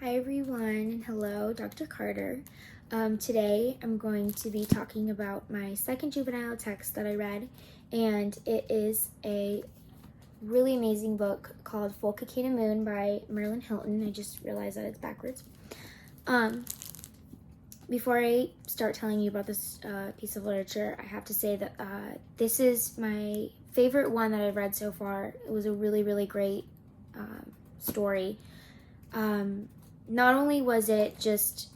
Hi everyone, and hello, Dr. Carter. Today I'm going to be talking about my second juvenile text that I read, and it is a really amazing book called Full Cicada Moon by Merlin Hilton. I just realized that it's backwards. Before I start telling you about this piece of literature, I have to say that this is my favorite one that I've read so far. It was a really, really great story. Not only was it just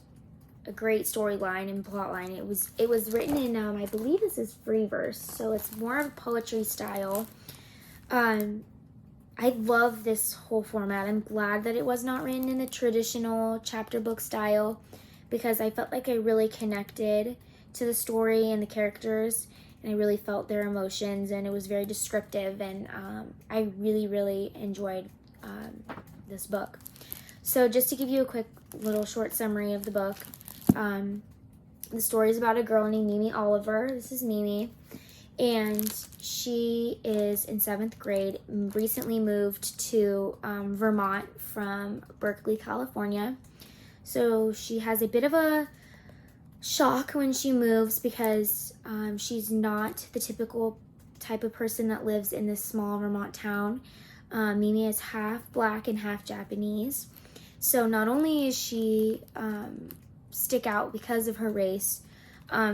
a great storyline and plotline, it was written in I believe this is free verse, so it's more of a poetry style. I love this whole format. I'm glad that it was not written in the traditional chapter book style, because I felt like I really connected to the story and the characters, and I really felt their emotions, and it was very descriptive, and I really enjoyed this book. So just to give you a quick little short summary of the book, the story is about a girl named Mimi Oliver. This is Mimi, and she is in 7th grade, recently moved to Vermont from Berkeley, California. So she has a bit of a shock when she moves because she's not the typical type of person that lives in this small Vermont town. Mimi is half Black and half Japanese. So not only is she stick out because of her race,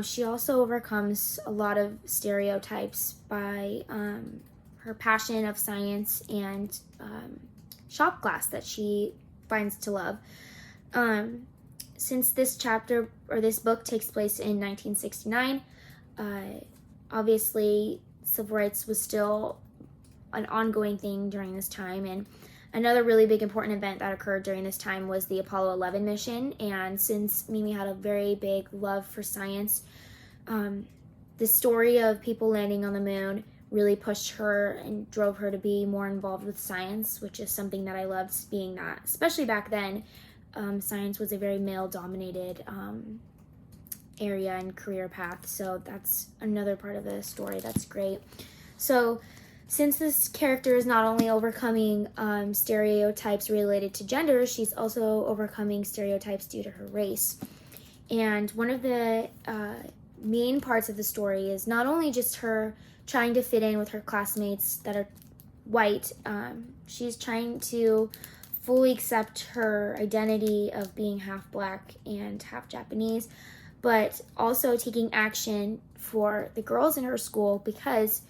she also overcomes a lot of stereotypes by her passion of science and shop class that she finds to love. Since this chapter or this book takes place in 1969, obviously civil rights was still an ongoing thing during this time, and another really big important event that occurred during this time was the Apollo 11 mission. And since Mimi had a very big love for science, the story of people landing on the moon really pushed her and drove her to be more involved with science, which is something that I loved, being that, especially back then, science was a very male-dominated area and career path. So that's another part of the story that's great. So since this character is not only overcoming stereotypes related to gender, she's also overcoming stereotypes due to her race. And one of the main parts of the story is not only just her trying to fit in with her classmates that are white, she's trying to fully accept her identity of being half Black and half Japanese, but also taking action for the girls in her school, because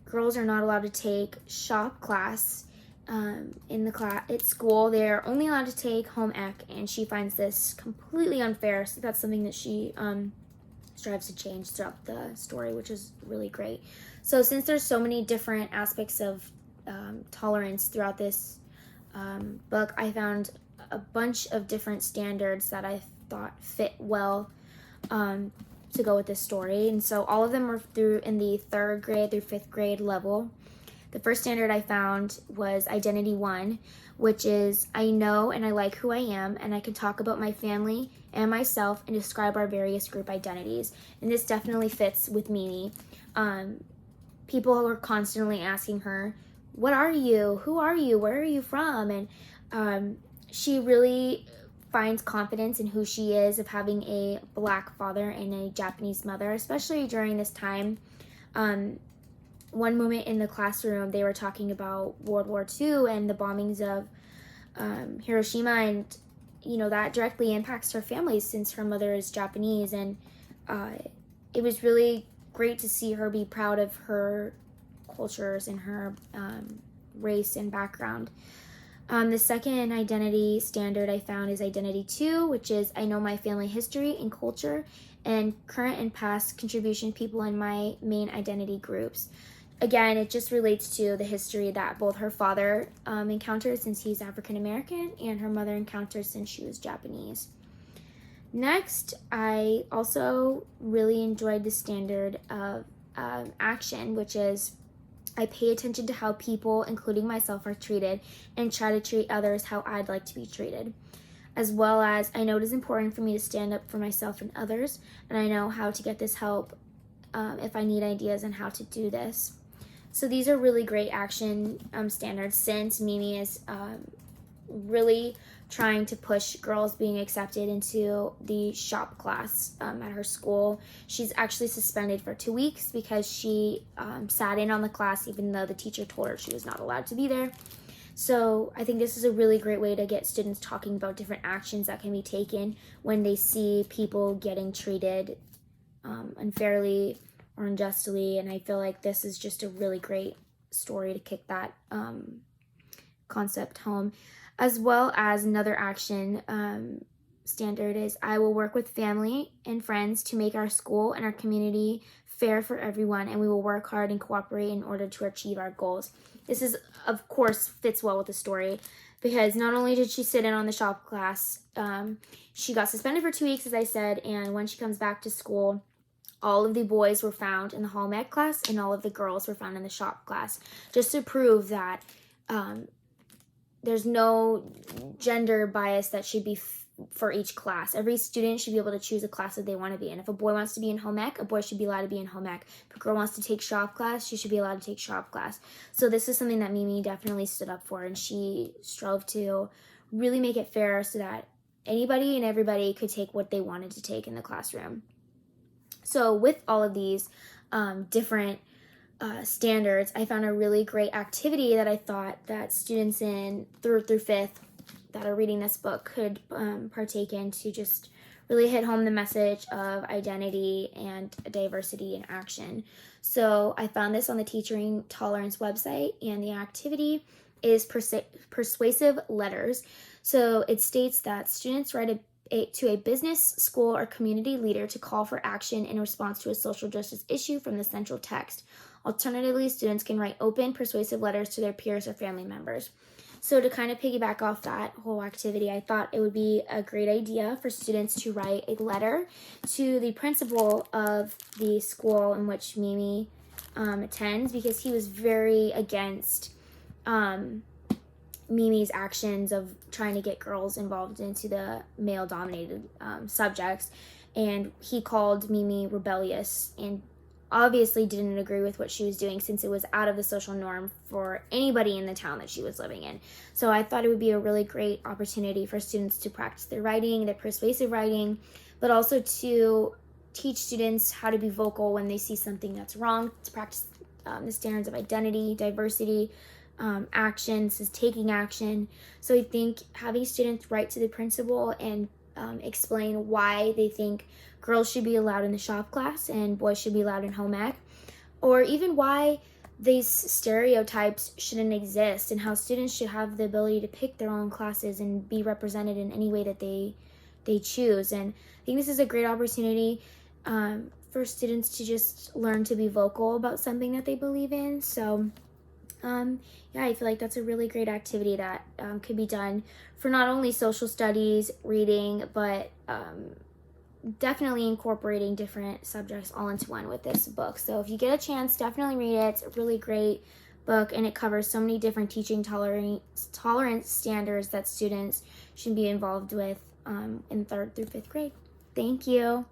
girls are not allowed to take shop class at school. They're only allowed to take home ec, and she finds this completely unfair. So that's something that she strives to change throughout the story, which is really great. So since there's so many different aspects of tolerance throughout this book, I found a bunch of different standards that I thought fit well to go with this story. And so all of them were in the 3rd grade through 5th grade level. The first standard I found was Identity 1, which is I know and I like who I am, and I can talk about my family and myself and describe our various group identities. And this definitely fits with Mimi. People were constantly asking her, what are you? Who are you? Where are you from? And she really finds confidence in who she is, of having a Black father and a Japanese mother, especially during this time. One moment in the classroom, they were talking about World War II and the bombings of Hiroshima, and that directly impacts her family since her mother is Japanese. And it was really great to see her be proud of her cultures and her race and background. The second identity standard I found is Identity 2, which is I know my family history and culture and current and past contribution people in my main identity groups. Again, it just relates to the history that both her father encountered since he's African American and her mother encountered since she was Japanese. Next, I also really enjoyed the standard of action, which is I pay attention to how people, including myself, are treated and try to treat others how I'd like to be treated. As well as I know it is important for me to stand up for myself and others, and I know how to get this help if I need ideas on how to do this. So these are really great action standards, since Mimi is really trying to push girls being accepted into the shop class at her school. She's actually suspended for 2 weeks because she sat in on the class even though the teacher told her she was not allowed to be there. So I think this is a really great way to get students talking about different actions that can be taken when they see people getting treated unfairly or unjustly. And I feel like this is just a really great story to kick that concept home. As well as another action standard is, I will work with family and friends to make our school and our community fair for everyone, and we will work hard and cooperate in order to achieve our goals. This is, of course, fits well with the story, because not only did she sit in on the shop class, she got suspended for 2 weeks, as I said, and when she comes back to school, all of the boys were found in the home ec class and all of the girls were found in the shop class, just to prove that there's no gender bias that should be for each class. Every student should be able to choose a class that they want to be in. If a boy wants to be in home ec, a boy should be allowed to be in home ec. If a girl wants to take shop class, she should be allowed to take shop class. So this is something that Mimi definitely stood up for, and she strove to really make it fair so that anybody and everybody could take what they wanted to take in the classroom. So with all of these different standards, I found a really great activity that I thought that students in 3rd through 5th that are reading this book could partake in to just really hit home the message of identity and diversity in action. So I found this on the Teaching Tolerance website, and the activity is persuasive letters. So it states that students write to a business, school, or community leader to call for action in response to a social justice issue from the central text. Alternatively, students can write open, persuasive letters to their peers or family members. So to kind of piggyback off that whole activity, I thought it would be a great idea for students to write a letter to the principal of the school in which Mimi attends, because he was very against Mimi's actions of trying to get girls involved into the male-dominated subjects. And he called Mimi rebellious and obviously didn't agree with what she was doing, since it was out of the social norm for anybody in the town that she was living in. So I thought it would be a really great opportunity for students to practice their writing, their persuasive writing, but also to teach students how to be vocal when they see something that's wrong, to practice the standards of identity, diversity, action. This is taking action. So I think having students write to the principal and explain why they think girls should be allowed in the shop class and boys should be allowed in home ec, or even why these stereotypes shouldn't exist, and how students should have the ability to pick their own classes and be represented in any way that they choose. And I think this is a great opportunity for students to just learn to be vocal about something that they believe in. So yeah, I feel like that's a really great activity that could be done for not only social studies, reading, but definitely incorporating different subjects all into one with this book. So if you get a chance, definitely read it. It's a really great book, and it covers so many different teaching tolerance standards that students should be involved with in 3rd through 5th grade. Thank you.